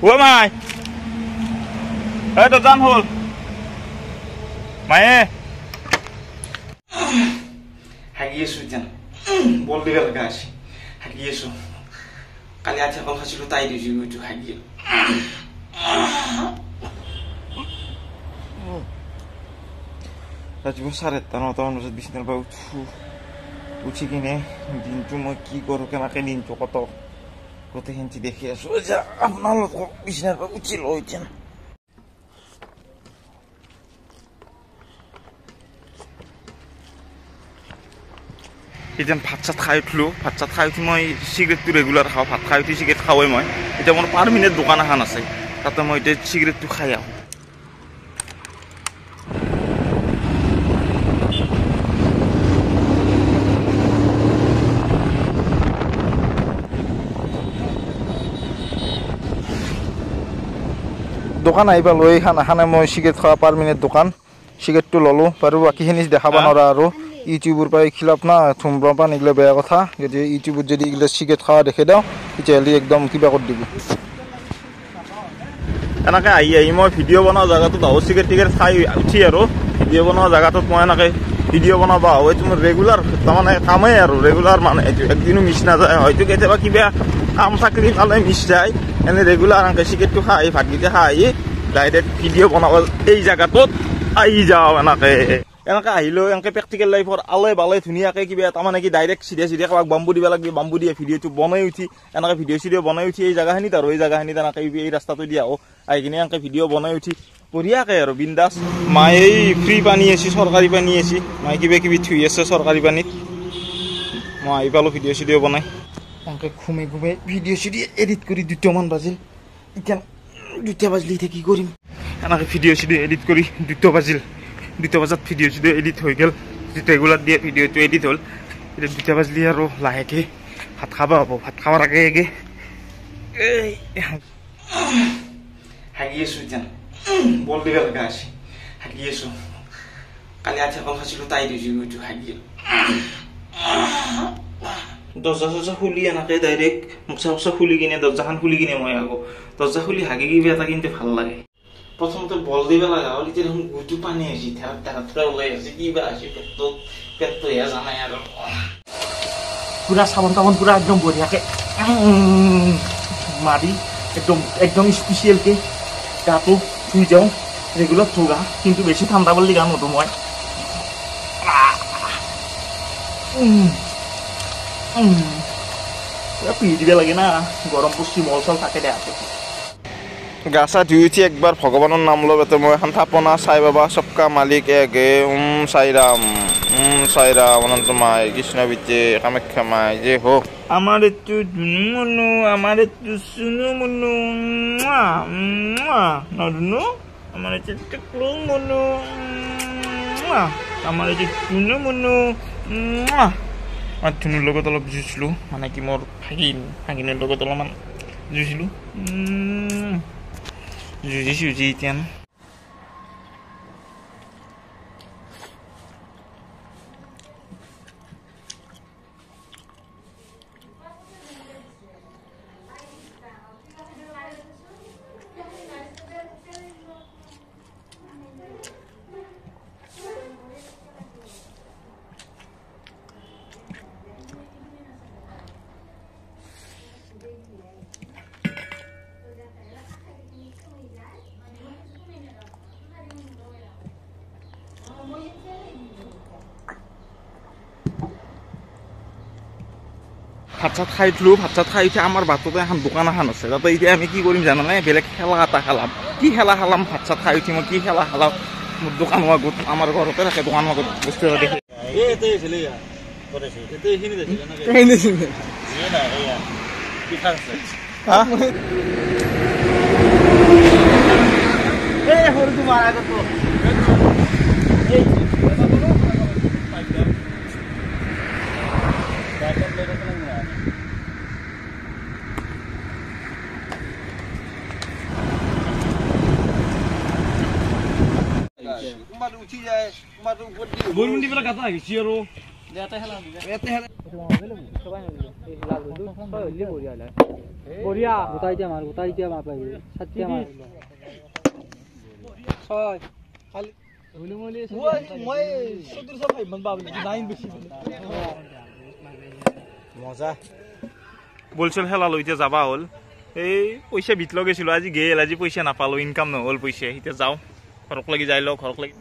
ও মাই এই তো জান হল মায়ে হাগিয়েছো জান বল দিবে লাগা আছে হাগিয়েছো কালি আছে কল খাইছিলো তাই দিছি ওইটো হাগিয়ে রাজীব সাড়ে 9টামান বজাত বিছনাৰ পৰা উঠি কিনে দিনটো মই কি কৰোঁ কেনেকৈ দিনটো কটাও গোটেইখিনি দেখি আছোঁ এতিয়া আপোনালোকক বিছনাৰ পৰা উঠি লওঁ এতিয়া এতিয়া ভাত চাত খাই উঠিলোঁ ভাত চাত খাই উঠি মই চিগাৰেটটো ৰেগুলাৰ খাওঁ ভাত খাই উঠি চিগাৰেট খাওঁৱেই মই এতিয়া মোৰ পাৰ্মিনেণ্ট দোকান এখন আছে তাতে মই এতিয়া চিগাৰেটটো খাই আহোঁ দোকান আহি পালোঁ এইখানে মই চিগাৰেট খোৱা পাৰ্মিনেণ্ট দোকান চিগাৰেটটো ল'লোঁ বাৰু বাকীখিনি দেখাব নোৱাৰা আৰু ইউটিউবৰ পৰা খিলাপ না ধূম্ৰপান এইগিলা বেয়া কথা যদি ইউটিউবত যদি এইগিলা চিগাৰেট খোৱা দেখে দিওঁ তেতিয়াহ'লে একদম কিবা কৰি দিব এনেকৈ আহি মই ভিডিঅ' বনোৱা জেগাটোত আহোঁ চিগাৰেট টিগাৰেট খাই উঠি আৰু ভিডিঅ' বনোৱা জেগাটোত মই এনেকৈ ভিডিঅ' বনাব আহোঁ এইটো মোৰ ৰেগুলাৰ তাৰমানে কামেই আৰু ৰেগুলাৰ মানে এইটো একদিনো মিছ নাযায় হয়তো কেতিয়াবা কিবা কাম চাকৰি পালে মিছ যায় এনে ৰেগুলাৰ এনেকৈ চিগাৰেটটো খাই ভাতকেইটা খাই ডাইৰেক্ট ভিডিঅ' বনাব এই জেগাটোত আহি যাওঁ এনেকৈ আহিলেও এনেকৈ প্ৰেক্টিকেল লাইফৰ আলে বালে ধুনীয়াকৈ কিবা তাৰমানে কি ডাইৰেক্ট চিধা কাৰোবাক বাম্বু দিব লাগিব বাম্বু দিয়ে ভিডিঅ'টো বনাই উঠি এনেকৈ ভিডিঅ' চিডিঅ' বনাই উঠি এই জেগাখিনিত আৰু এই জেগাখিনিত এনেকৈ এই ৰাস্তাটো দিয়া আহি কিনে এনেকৈ ভিডিঅ' বনাই উঠি বঢ়িয়াকৈ আৰু বিন্দাছ মায়ে এই ফ্ৰী পানী আছে চৰকাৰী পানী আছে মায়ে কিবা কিবি থুই আছে চৰকাৰী পানীত মই আহি পালোঁ ভিডিঅ' চিডিঅ' বনাই এনেকৈ ঘুমাই ভিডিঅ' চিডিঅ' এডিট কৰি 2টামান বাজিল এতিয়া 2টা বাজিলে এতিয়া কি কৰিম এনেকৈ ভিডিঅ' চিডিঅ' এডিট কৰি 2টা বাজিল 2টা বজাত ভিডিঅ' চিডিঅ' এডিট হৈ গ'ল ৰেগুলাৰ দিয়ে ভিডিঅ'টো এডিট হ'ল এতিয়া 2টা বাজিলে আৰু লাহেকৈ ভাত খাব হ'ব ভাত খাবৰ আগে হাগি আছোঁ এতিয়া বল দিবে লগা আছে হাগি আছোঁ কালি আছে কল খাইছিলোঁ তাই দিছোঁ ওইটো হাগি দৰ্জা খুলি এনেকৈ ডাইৰেক্ট মুচা খুলি কিনে দৰ্জাখন খুলি কিনে মই আকৌ দৰ্জা খুলি হাগি কিবা এটা কিন্তু ভাল লাগে প্ৰথমতে বল দিব লগা হ'ল এতিয়া দেখোন গুটো পানী আছে ধাৰা ওলাই আছে কিবা আছে পেটটো এয়া জানাই আৰু পুৰা চাবোন তাবোন পুৰা একদম বঢ়িয়াকৈ মাৰি একদম স্পেচিয়েলকৈ গাটো ধুই যাওঁ ৰেগুলাৰ ধোগা কিন্তু বেছি ঠাণ্ডা বুলি গা নোধোঁ মই পিহি দিব লাগে না গৰম পশ্চিম মল চল থাকে দেহাটো গা চা ধুই উঠি একবাৰ ভগৱানৰ নাম লওঁ বেতে মই এখন থাপনা চাই বাবা চবকা মালিক এগে চাই ৰাম অনন্ত মাই কৃষ্ণ বিদ্যে কামাখ্যা মাই যে হোক আমাৰ এইটো ধুনু মনু আমাৰ এইটো চুনু মনু নধুনু আমাৰ এইটো টুকলু মনু আমাৰ এইটো ধুনু মনু ধুনুৰ লগত অলপ যুঁজিছিলোঁ মানে কি মোৰ ভাগিনৰ লগত অলপমান যুঁজিছিলোঁ যুঁজি এতিয়া ভাত চাত খাই উঠিলোঁ ভাত চাত খাই উঠি আমাৰ বাটতে এখন দোকান এখন আছে তাতে এতিয়া আমি কি কৰিম জানানে বেলেগ খেলা এটা খেলাম কি খেলা খেলাম ভাত চাত খাই উঠি মই কি খেলা খেলাম মোৰ দোকান হোৱা গোট আমাৰ ঘৰতে থাকে দোকান হোৱা গোট বস্তু এটা দেখি বৰমুণ্ডি পেলাই গাঁতা আহিছে আৰু বঢ়িয়া গোটাই দিয়া মাৰ পাই 60 মাৰ 6 খালি মই 1405 মান পাবলি 9 বেছি মজা বলছিল খেলা লৈ এতিয়া যাবা হ'ল এই পইচা বিতল গৈছিলো আজি গেল আজি পইচা নাপালো ইনকাম নহল পইচা এতিয়া যাও ঘৰক লাগি যাই লও ঘৰক লাগি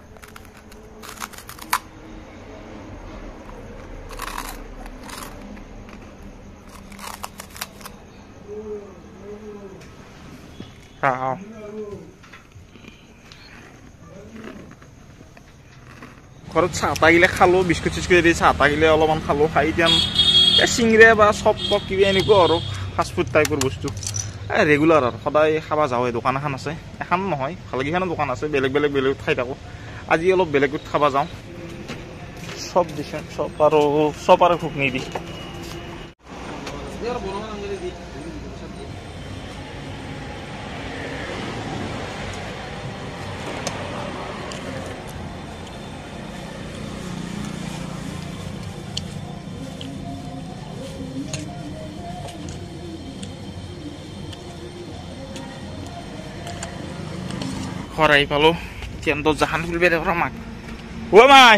ঘৰত চাহ তাগিলে খালো বিস্কুট চিস্কুট দি চাহ তাগিলে অলপমান খালো খাই এতিয়া চিংৰা বা চপ টপ কিবা এনেকুৱা আৰু ফাষ্ট ফুড টাইপৰ বস্তু ৰেগুলাৰ আৰু সদায় খাব যাওঁ দোকান এখন আছে এখন নহয় ভালকেইখনো দোকান আছে বেলেগ বেলেগ খাই থাকোঁ আজি অলপ বেলেগত খাব যাওঁ চব দিছে চব আৰু ঘুগনি দি খৰাই পালো এতিয়া দৰ্জাখন খুলিবে দেখোন আমাক অ মাই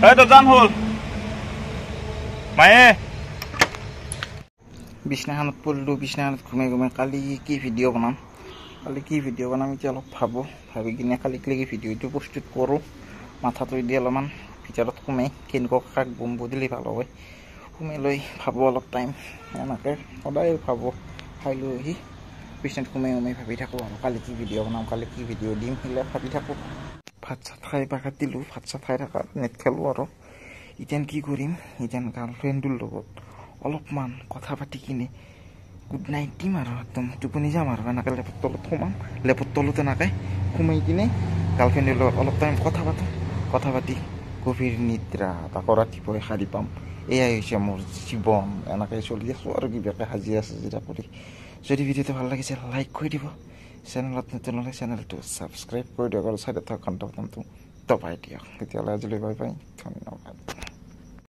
এই দৰ্জাখন হ'ল মায়ে বিছনাখনত পৰিলোঁ বিছনাখনত ঘুমাই কালি কি ভিডিঅ' বনাম এতিয়া অলপ ভাবি কিনে কালি ভিডিঅ'টো প্ৰস্তুত কৰোঁ মাথাটো দি অলপমান ভিতৰত সোমাই কেনেকুৱা কাক বম্বু দিলে ভাল হয় সোমাই লৈ ভাবোঁ অলপ টাইম এনেকৈ সদায় ভাবোঁ খাই লৈ আহি বিছনাত সোমাই ভাবি থাকোঁ আৰু কালি কি ভিডিঅ' বনাম কালি কি ভিডিঅ' দিম সেইবিলাক ভাবি থাকোঁ ভাত চাত খাই বাগাত দিলোঁ ভাত চাত খাই থকা নেট খেলোঁ আৰু এতিয়া কি কৰিম এতিয়া গাৰ্লফ্ৰেণ্ডটোৰ লগত অলপমান কথা পাতি কিনে গুড নাইট দিম আৰু একদম টোপনি যাম আৰু এনেকৈ লেপৰ তলত সোমাম লেপৰ তলত এনেকৈ সোমাই কিনে গাৰ্লফ্ৰেণ্ডৰ লগত অলপ টাইম কথা পাতি গভীৰ নিদ্ৰা তাকো ৰাতিপুৱাই সাৰি পাম এয়াই হৈছে মোৰ জীৱন এনেকৈ চলি আছোঁ আৰু কিবাকৈ সাজি আছে যেতিয়া কৰি যদি ভিডিঅ'টো ভাল লাগিছে লাইক কৰি দিব চেনেলত নতুন হ'লে চেনেলটো ছাবস্ক্ৰাইব কৰি দিয়ক আৰু ছাইডত থকা ঘণ্টা বটনটো দবাই দিয়ক তেতিয়াহ'লে আজিলৈ বাই বাই ধন্যবাদ